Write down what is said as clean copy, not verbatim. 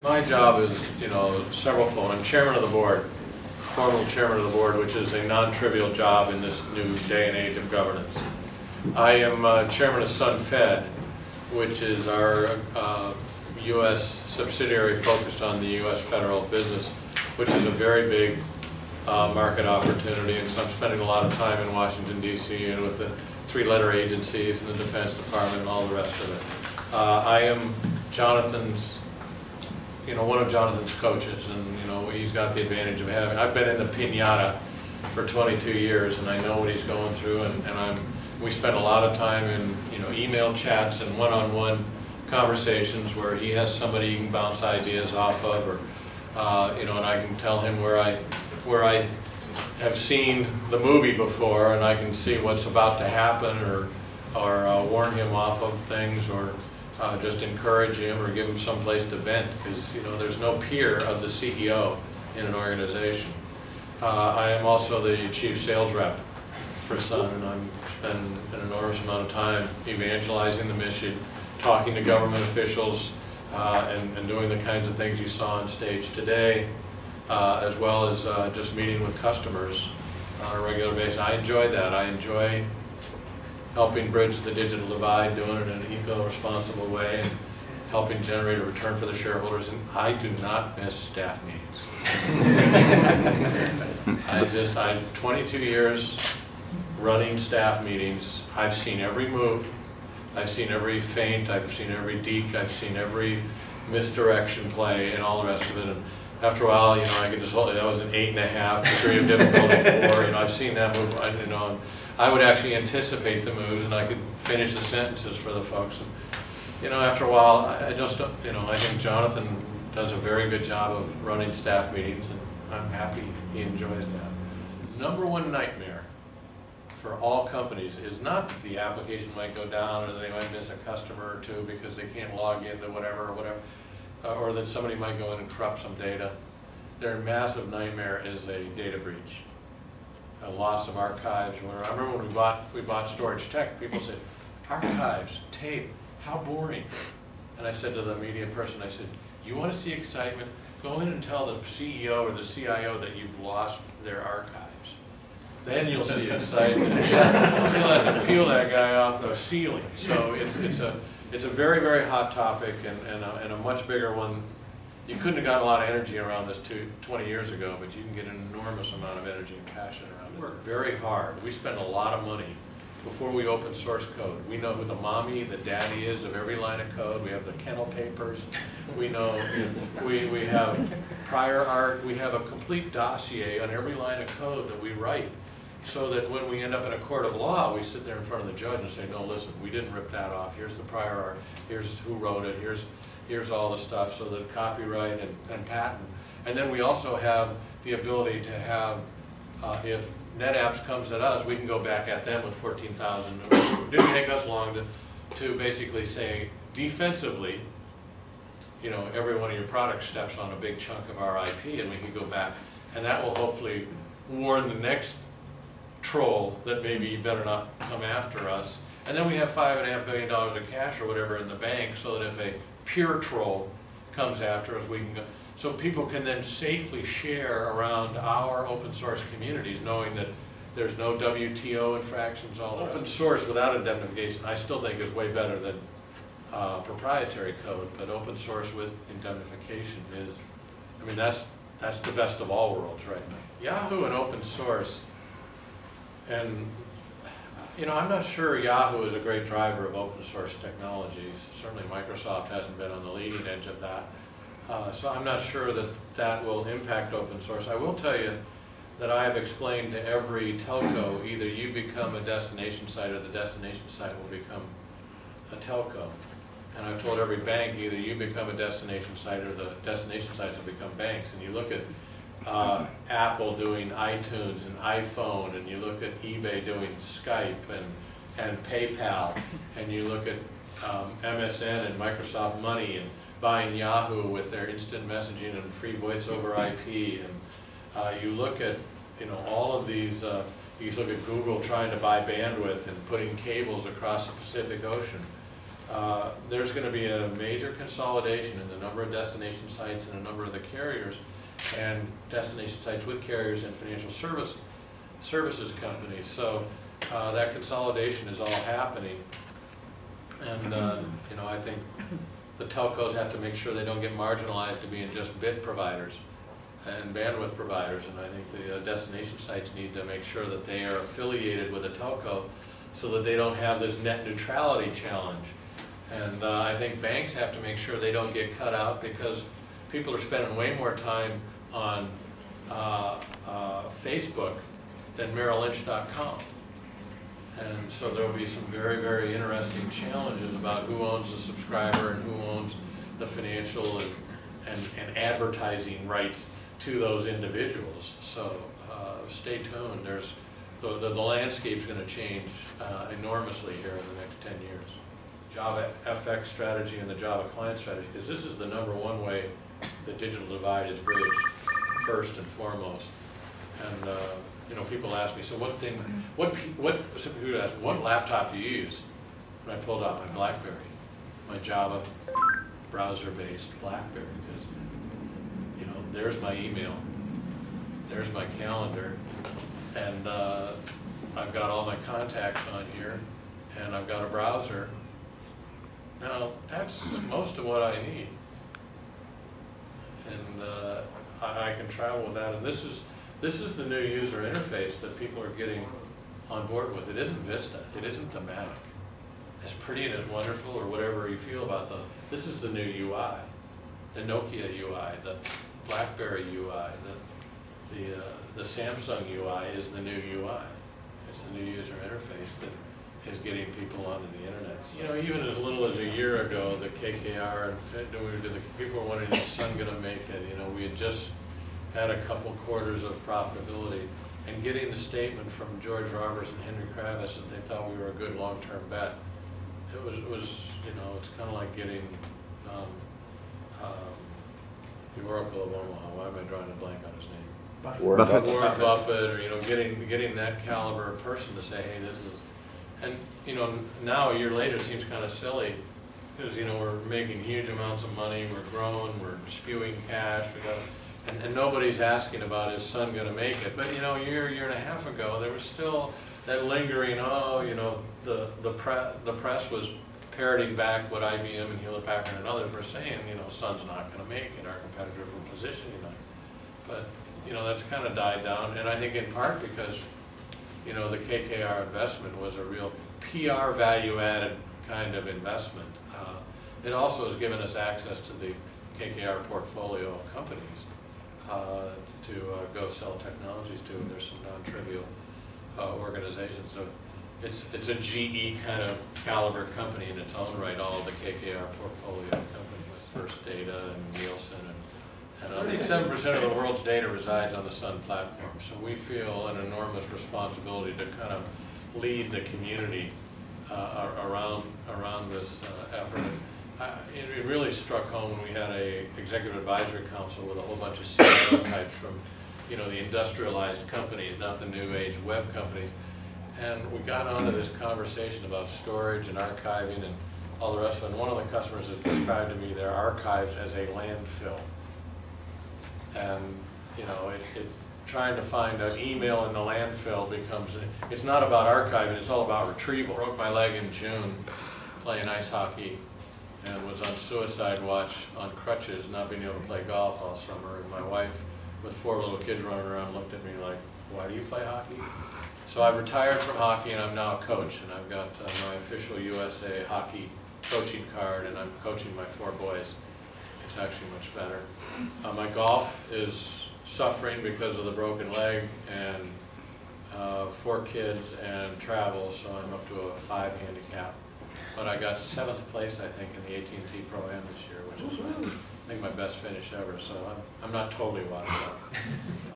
My job is, severalfold. I'm chairman of the board, formal chairman of the board, which is a non-trivial job in this new day and age of governance. I am chairman of Sun Fed, which is our U.S. subsidiary focused on the U.S. federal business, which is a very big market opportunity. And so I'm spending a lot of time in Washington, D.C. and with the three-letter agencies and the Defense Department and all the rest of it. I am Jonathan's, one of Jonathan's coaches, and he's got the advantage of having. I've been in the piñata for 22 years, and I know what he's going through, and we spend a lot of time in email chats and one-on-one conversations where he has somebody he can bounce ideas off of, or and I can tell him where I have seen the movie before, and I can see what's about to happen, or warn him off of things, or just encourage him or give him some place to vent, because there's no peer of the CEO in an organization. I am also the chief sales rep for Sun, and I'm spending an enormous amount of time evangelizing the mission, talking to government officials, and doing the kinds of things you saw on stage today, as well as just meeting with customers on a regular basis. I enjoy that. I enjoy helping bridge the digital divide, doing it in an eco-responsible way, and helping generate a return for the shareholders. And I do not miss staff meetings. I'm 22 years running staff meetings. I've seen every move. I've seen every feint. I've seen every deke. I've seen every misdirection play and all the rest of it. And after a while, I could just hold it. That was an 8.5 degree of difficulty 4. I've seen that move. I would actually anticipate the moves, and I could finish the sentences for the folks. And, after a while, I think Jonathan does a very good job of running staff meetings, and I'm happy he enjoys that. Number one nightmare for all companies is not that the application might go down, or that they might miss a customer or two because they can't log into whatever, or that somebody might go in and corrupt some data. Their massive nightmare is a data breach. A loss of archives. I remember when we bought Storage Tech, people said, archives, tape, how boring. And I said to the media person, I said, you want to see excitement? Go in and tell the CEO or the CIO that you've lost their archives. Then you'll see excitement. You'll have to peel that guy off the ceiling. So it's a very, very hot topic, and a much bigger one. You couldn't have gotten a lot of energy around this 20 years ago, but you can get an enormous amount of energy and passion around it. We work very hard. We spend a lot of money before we open source code. We know who the mommy, the daddy is of every line of code. We have the kennel papers. We know, we have prior art. We have a complete dossier on every line of code that we write, so that when we end up in a court of law, we sit there in front of the judge and say, no, listen, we didn't rip that off. Here's the prior art. Here's who wrote it. Here's all the stuff, so that copyright and patent. And then we also have the ability to have, if NetApps comes at us, we can go back at them with 14,000. It didn't take us long to basically say, defensively, every one of your products steps on a big chunk of our IP, and we can go back. And that will hopefully warn the next troll that maybe you better not come after us. And then we have $5.5 billion of cash or whatever in the bank, so that if a pure troll comes after us, we can go. So people can then safely share around our open source communities, knowing that there's no WTO infractions, all that. Open source without indemnification, I still think is way better than proprietary code, but open source with indemnification is, that's the best of all worlds right now. Yahoo and open source, and I'm not sure Yahoo is a great driver of open source technologies. Certainly Microsoft hasn't been on the leading edge of that. So I'm not sure that will impact open source. I will tell you that I have explained to every telco, either you become a destination site or the destination site will become a telco. And I've told every bank, either you become a destination site or the destination sites will become banks. And you look at Apple doing iTunes and iPhone, and you look at eBay doing Skype and PayPal, and you look at MSN and Microsoft Money and buying Yahoo with their instant messaging and free voice over IP, and you look at all of these. You look at Google trying to buy bandwidth and putting cables across the Pacific Ocean. there's going to be a major consolidation in the number of destination sites and a number of the carriers, and destination sites with carriers and financial services companies. So that consolidation is all happening, and you know, I think the telcos have to make sure they don't get marginalized to being just bit providers and bandwidth providers, and I think the destination sites need to make sure that they are affiliated with a telco so that they don't have this net neutrality challenge. And I think banks have to make sure they don't get cut out, because people are spending way more time on Facebook than MerrillLynch.com. And so there will be some very, very interesting challenges about who owns the subscriber and who owns the financial and advertising rights to those individuals. So stay tuned. There's the landscape's going to change enormously here in the next 10 years. Java FX strategy and the Java client strategy, because this is the #1 way the digital divide is bridged, first and foremost. And you know, people ask me, so what laptop do you use? And I pulled out my BlackBerry, my Java browser-based BlackBerry, because you know, there's my email, there's my calendar, and I've got all my contacts on here, and I've got a browser. Now, that's most of what I need. And I can travel with that. And this is the new user interface that people are getting on board with. It isn't Vista. It isn't the Mac. As pretty and as wonderful or whatever you feel about this is the new UI. The Nokia UI, the BlackBerry UI, the Samsung UI is the new UI. It's the new user interface that is getting people onto the internet. You know, even as little as a year ago, the KKR, people were wondering, is Sun going to make it? You know, we had just had a couple quarters of profitability, and getting the statement from George Roberts and Henry Kravis that they thought we were a good long-term bet, it was you know, it's kind of like getting the Oracle of Omaha. Why am I drawing a blank on his name? Warren Buffett, or you know, getting that caliber of person to say, hey, this is. And you know, now a year later, it seems kind of silly, because you know, we're making huge amounts of money, we're growing, we're spewing cash, and nobody's asking about, is Sun going to make it? But you know, a year and a half ago, there was still that lingering, oh, you know, the press was parroting back what IBM and Hewlett Packard and others were saying. You know, Sun's not going to make it. Our competitors were positioning them, but you know, that's kind of died down, and I think in part because, you know, the KKR investment was a real PR value-added kind of investment. It also has given us access to the KKR portfolio of companies to go sell technologies to, and there's some non-trivial organizations. So it's a GE kind of caliber company in its own right, all of the KKR portfolio companies, First Data and Nielsen, and 97% of the world's data resides on the Sun platform. So we feel an enormous responsibility to kind of lead the community around this effort. It really struck home when we had a executive advisory council with a whole bunch of CEO types from, you know, the industrialized companies, not the new age web companies. And we got onto this conversation about storage and archiving and all the rest of it. And one of the customers has described to me their archives as a landfill. And you know, trying to find an email in the landfill becomes, it's not about archiving, it's all about retrieval. Broke my leg in June playing ice hockey and was on suicide watch on crutches, not being able to play golf all summer. And my wife, with 4 little kids running around, looked at me like, why do you play hockey? So I've retired from hockey and I'm now a coach, and I've got my official USA hockey coaching card, and I'm coaching my 4 boys. It's actually much better. My golf is suffering because of the broken leg and 4 kids and travel, so I'm up to a 5 handicap. But I got 7th place, I think, in the AT&T Pro-Am this year, which is, I think, my best finish ever. So I'm not totally washed up.